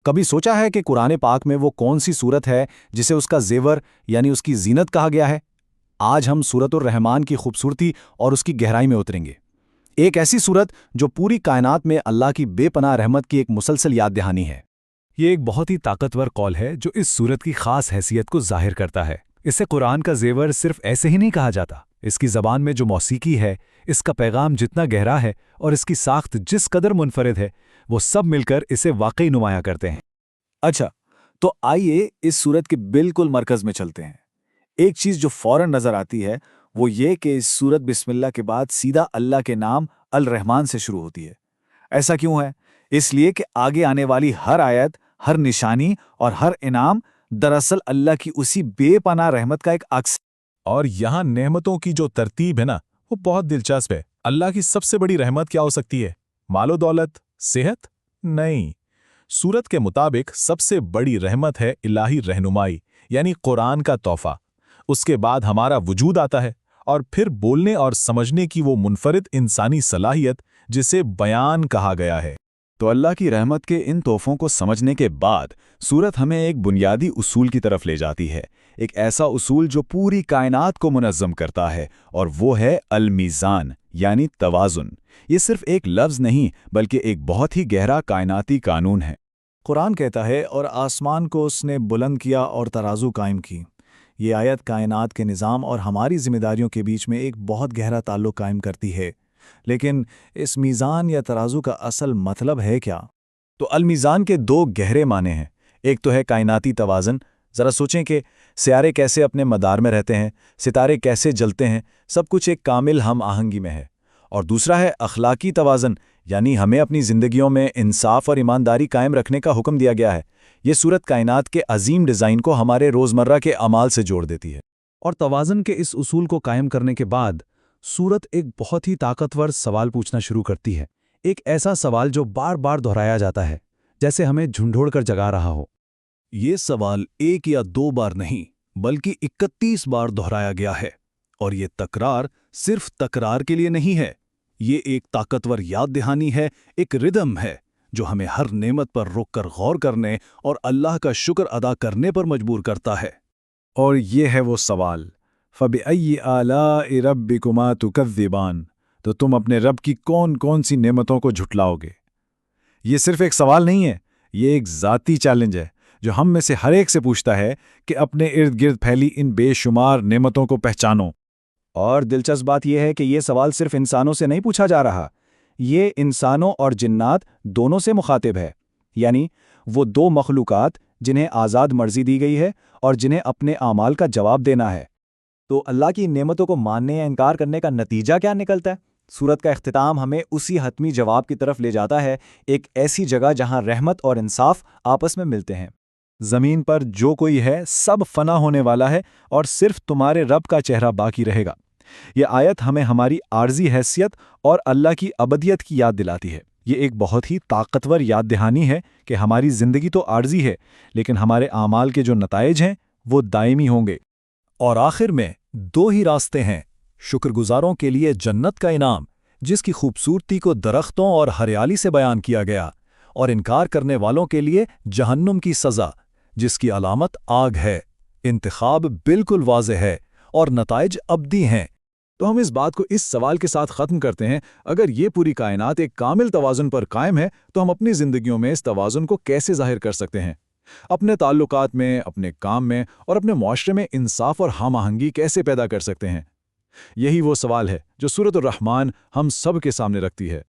کبھی سوچا ہے کہ قرآن پاک میں وہ کون سی صورت ہے جسے اس کا زیور یعنی اس کی زینت کہا گیا ہے؟ آج ہم سورۃ الرحمن کی خوبصورتی اور اس کی گہرائی میں اتریں گے۔ ایک ایسی صورت جو پوری کائنات میں اللہ کی بے پناہ رحمت کی ایک مسلسل یاد دہانی ہے۔ یہ ایک بہت ہی طاقتور قول ہے جو اس صورت کی خاص حیثیت کو ظاہر کرتا ہے۔ اسے قرآن کا زیور صرف ایسے ہی نہیں کہا جاتا، اس کی زبان میں جو موسیقی ہے، اس کا پیغام جتنا گہرا ہے اور اس کی ساخت جس قدر منفرد ہے، وہ سب مل کر اسے واقعی نمایاں کرتے ہیں۔ اچھا، تو آئیے اس صورت کے بالکل مرکز میں چلتے ہیں۔ ایک چیز جو فوراً نظر آتی ہے وہ یہ کہ اس صورت بسم اللہ کے بعد سیدھا اللہ کے نام الرحمن سے شروع ہوتی ہے۔ ایسا کیوں ہے؟ اس لیے کہ آگے آنے والی ہر آیت، ہر نشانی اور ہر انعام دراصل اللہ کی اسی بے پناہ رحمت کا ایک عکس ہے۔ اور یہاں نعمتوں کی جو ترتیب ہے نا، وہ بہت دلچسپ ہے۔ اللہ کی سب سے بڑی رحمت کیا ہو سکتی ہے؟ مال و دولت؟ صحت؟ نہیں۔ سورت کے مطابق سب سے بڑی رحمت ہے الہی رہنمائی، یعنی قرآن کا تحفہ۔ اس کے بعد ہمارا وجود آتا ہے، اور پھر بولنے اور سمجھنے کی وہ منفرد انسانی صلاحیت جسے بیان کہا گیا ہے۔ تو اللہ کی رحمت کے ان تحفوں کو سمجھنے کے بعد سورت ہمیں ایک بنیادی اصول کی طرف لے جاتی ہے، ایک ایسا اصول جو پوری کائنات کو منظم کرتا ہے، اور وہ ہے المیزان یعنی توازن۔ یہ صرف ایک لفظ نہیں بلکہ ایک بہت ہی گہرا کائناتی قانون ہے۔ قرآن کہتا ہے، اور آسمان کو اس نے بلند کیا اور ترازو قائم کی۔ یہ آیت کائنات کے نظام اور ہماری ذمہ داریوں کے بیچ میں ایک بہت گہرا تعلق قائم کرتی ہے۔ لیکن اس میزان یا ترازو کا اصل مطلب ہے کیا؟ تو المیزان کے دو گہرے معنی ہیں۔ ایک تو ہے کائناتی توازن۔ ذرا سوچیں کہ سیارے کیسے اپنے مدار میں رہتے ہیں، ستارے کیسے جلتے ہیں، سب کچھ ایک کامل ہم آہنگی میں ہے۔ اور دوسرا ہے اخلاقی توازن، یعنی ہمیں اپنی زندگیوں میں انصاف اور ایمانداری قائم رکھنے کا حکم دیا گیا ہے۔ یہ صورت کائنات کے عظیم ڈیزائن کو ہمارے روزمرہ کے اعمال سے جوڑ دیتی ہے۔ اور توازن کے اس اصول کو قائم کرنے کے بعد سورت ایک بہت ہی طاقتور سوال پوچھنا شروع کرتی ہے، ایک ایسا سوال جو بار بار دہرایا جاتا ہے، جیسے ہمیں جھنجھوڑ کر جگا رہا ہو۔ یہ سوال ایک یا دو بار نہیں بلکہ 31 بار دہرایا گیا ہے، اور یہ تکرار صرف تکرار کے لیے نہیں ہے، یہ ایک طاقتور یاد دہانی ہے، ایک ردم ہے جو ہمیں ہر نعمت پر رک کر غور کرنے اور اللہ کا شکر ادا کرنے پر مجبور کرتا ہے۔ اور یہ ہے وہ سوال، فَبِأَيِّ آلَاءِ رَبِّكُمَا تُكَذِّبَانِ، تو تم اپنے رب کی کون کون سی نعمتوں کو جھٹلاؤ گے؟ یہ صرف ایک سوال نہیں ہے، یہ ایک ذاتی چیلنج ہے جو ہم میں سے ہر ایک سے پوچھتا ہے کہ اپنے ارد گرد پھیلی ان بے شمار نعمتوں کو پہچانو۔ اور دلچسپ بات یہ ہے کہ یہ سوال صرف انسانوں سے نہیں پوچھا جا رہا، یہ انسانوں اور جنات دونوں سے مخاطب ہے، یعنی وہ دو مخلوقات جنہیں آزاد مرضی دی گئی ہے اور جنہیں اپنے اعمال کا جواب دینا ہے۔ تو اللہ کی نعمتوں کو ماننے یا انکار کرنے کا نتیجہ کیا نکلتا ہے؟ سورت کا اختتام ہمیں اسی حتمی جواب کی طرف لے جاتا ہے، ایک ایسی جگہ جہاں رحمت اور انصاف آپس میں ملتے ہیں۔ زمین پر جو کوئی ہے سب فنا ہونے والا ہے، اور صرف تمہارے رب کا چہرہ باقی رہے گا۔ یہ آیت ہمیں ہماری عارضی حیثیت اور اللہ کی ابدیت کی یاد دلاتی ہے۔ یہ ایک بہت ہی طاقتور یاد دہانی ہے کہ ہماری زندگی تو عارضی ہے، لیکن ہمارے اعمال کے جو نتائج ہیں وہ دائمی ہوں گے۔ اور آخر میں دو ہی راستے ہیں، شکر گزاروں کے لیے جنت کا انعام جس کی خوبصورتی کو درختوں اور ہریالی سے بیان کیا گیا، اور انکار کرنے والوں کے لیے جہنم کی سزا جس کی علامت آگ ہے۔ انتخاب بالکل واضح ہے اور نتائج ابدی ہیں۔ تو ہم اس بات کو اس سوال کے ساتھ ختم کرتے ہیں، اگر یہ پوری کائنات ایک کامل توازن پر قائم ہے تو ہم اپنی زندگیوں میں اس توازن کو کیسے ظاہر کر سکتے ہیں؟ اپنے تعلقات میں، اپنے کام میں اور اپنے معاشرے میں انصاف اور ہم آہنگی کیسے پیدا کر سکتے ہیں؟ یہی وہ سوال ہے جو سورۃ الرحمن ہم سب کے سامنے رکھتی ہے۔